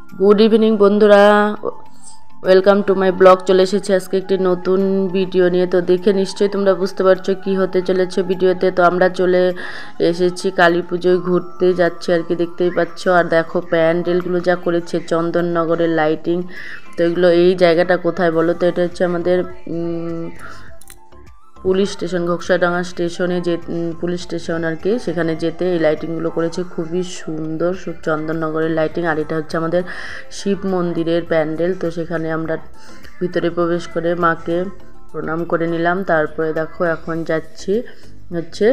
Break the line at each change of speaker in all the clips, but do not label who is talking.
Good evening বন্ধুরা, welcome to my blog. চলে এসেছি আজকে একটি নতুন ভিডিও নিয়ে। তো দেখে নিশ্চয়ই তোমরা বুঝতে পারছো কি হতে চলেছে ভিডিওতে। তো আমরা চলে এসেছি কালী পুজোয় ঘুরতে যাচ্ছি আর কি, দেখতেই পাচ্ছ। আর দেখো প্যান্ডেলগুলো যা করেছে, চন্দননগরের লাইটিং। তো এগুলো, এই জায়গাটা কোথায় বলো তো? এটা হচ্ছে আমাদের পুলিশ স্টেশন, ঘোকসাডাঙ্গা স্টেশনে যে পুলিশ স্টেশন আর কি, সেখানে যেতে এই লাইটিংগুলো করেছে। খুবই সুন্দর চন্দননগরের লাইটিং। আর এটা হচ্ছে আমাদের শিব মন্দিরের প্যান্ডেল। তো সেখানে আমরা ভিতরে প্রবেশ করে মাকে প্রণাম করে নিলাম। তারপরে দেখো এখন যাচ্ছি হচ্ছে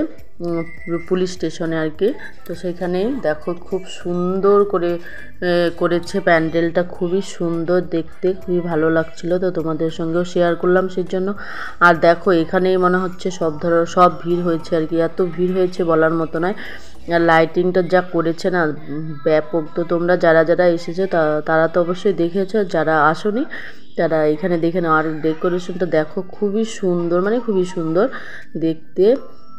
পুলিশ স্টেশনে আর কি। তো সেখানে দেখো খুব সুন্দর করে করেছে প্যান্ডেলটা, খুবই সুন্দর দেখতে, খুবই ভালো লাগছিলো। তো তোমাদের সঙ্গেও শেয়ার করলাম সেই জন্য। আর দেখো এখানেই মনে হচ্ছে সব ভিড় হয়েছে আর কি, এত ভিড় হয়েছে বলার মতো নয়। আর লাইটিংটা যা করেছে না, ব্যাপক। তো তোমরা যারা যারা এসেছো তারা তো অবশ্যই দেখেছো, যারা আসোনি তারা এখানে দেখে নাও। আর ডেকোরেশনটা দেখো খুবই সুন্দর, মানে খুবই সুন্দর দেখতে।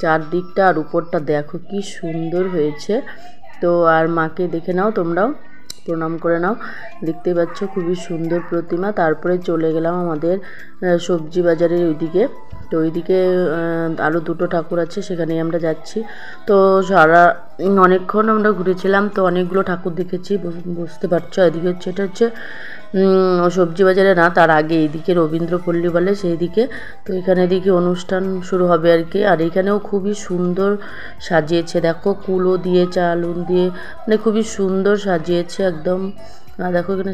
চারদিকটা আর উপরটা দেখো কি সুন্দর হয়েছে। তো আর মাকে দেখে নাও, তোমরাও প্রণাম করে নাও। দেখতেই পাচ্ছ খুবই সুন্দর প্রতিমা। তারপরে চলে গেলাম আমাদের সবজি বাজারের ওইদিকে। তো ওইদিকে আরও দুটো ঠাকুর আছে, সেখানেই আমরা যাচ্ছি। তো অনেকক্ষণ আমরা ঘুরেছিলাম, তো অনেকগুলো ঠাকুর দেখেছি, বুঝতে পারছো। এদিকে হচ্ছে, এটা হচ্ছে সবজি বাজারে না, তার আগে এইদিকে রবীন্দ্রপল্লী বলে সেই দিকে। তো এখানে এদিকে অনুষ্ঠান শুরু হবে আর কি। আর এখানেও খুবই সুন্দর সাজিয়েছে, দেখো কুলো দিয়ে, চালুন দিয়ে, মানে খুবই সুন্দর সাজিয়েছে একদম। দেখো এখানে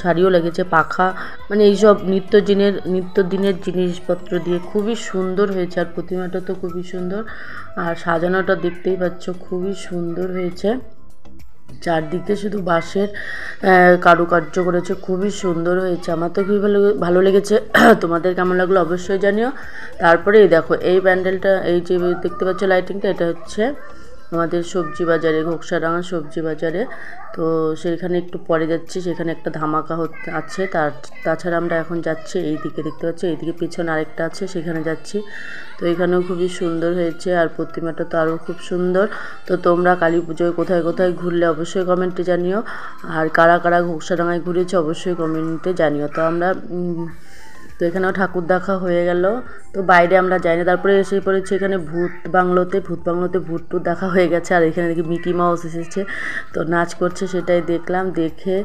শাড়িও লেগেছে, পাখা, মানে এইসব নিত্যদিনের জিনিসপত্র দিয়ে খুবই সুন্দর হয়েছে। আর প্রতিমাটা তো খুবই সুন্দর, আর সাজানোটা দেখতেই পাচ্ছ খুবই সুন্দর হয়েছে। চারদিকে শুধু বাঁশের কারুকার্য করেছে, খুবই সুন্দর হয়েছে। আমার তো খুবই ভালো লেগেছে। তোমাদের কেমন লাগলো অবশ্যই জানিও। তারপরে এই দেখো এই প্যান্ডেলটা, এই যে দেখতে পাচ্ছ লাইটিংটা, এটা হচ্ছে আমাদের সবজি বাজারে, ঘোকসাডাঙ্গা সবজি বাজারে। তো সেখানে একটু পরে যাচ্ছি, সেখানে একটা ধামাকা আছে। তাছাড়া আমরা এখন যাচ্ছি এই দিকে, দেখতে পাচ্ছি এইদিকে পিছনে আরেকটা আছে, সেখানে যাচ্ছি। তো এখানেও খুবই সুন্দর হয়েছে, আর প্রতিমাটা তো আরও খুব সুন্দর। তো তোমরা কালী পুজোয় কোথায় কোথায় ঘুরলে অবশ্যই কমেন্টে জানিও। আর কারা কারা ঘোকসাডাঙ্গায় ঘুরেছে অবশ্যই কমেন্টে জানিও। তো আমরা তো এখানেও ঠাকুর দেখা হয়ে গেল। তো বাইরে আমরা যাইনি। তারপরে এসে পড়েছি এখানে ভূত বাংলোতে ভূত টুত দেখা হয়ে গেছে। আর এখানে দেখি মিকি মাউস এসেছে, তো নাচ করছে, সেটাই দেখলাম। দেখে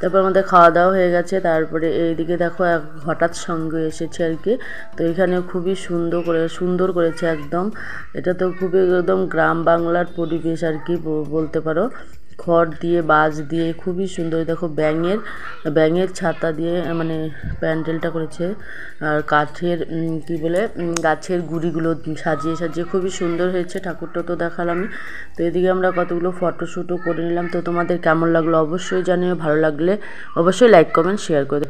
তারপর আমাদের খাওয়া দাওয়া হয়ে গেছে। তারপরে এইদিকে দেখো হঠাৎ সঙ্গে এসেছে আর কি। তো এখানে খুবই সুন্দর করেছে একদম। এটা তো খুবই একদম গ্রাম বাংলার পরিবেশ আর কি বলতে পারো। খড় দিয়ে, বাঁশ দিয়ে খুবই সুন্দর। দেখো ব্যাঙের ছাতা দিয়ে মানে প্যান্ডেলটা করেছে। আর কাঠের কী বলে, গাছের গুঁড়িগুলো সাজিয়ে খুবই সুন্দর হয়েছে। ঠাকুরটা তো দেখালাম আমি। তো এদিকে আমরা কতগুলো ফটোশ্যুটও করে নিলাম। তো তোমাদের কেমন লাগলো অবশ্যই জানিও। ভালো লাগলে অবশ্যই লাইক কমেন্ট শেয়ার করে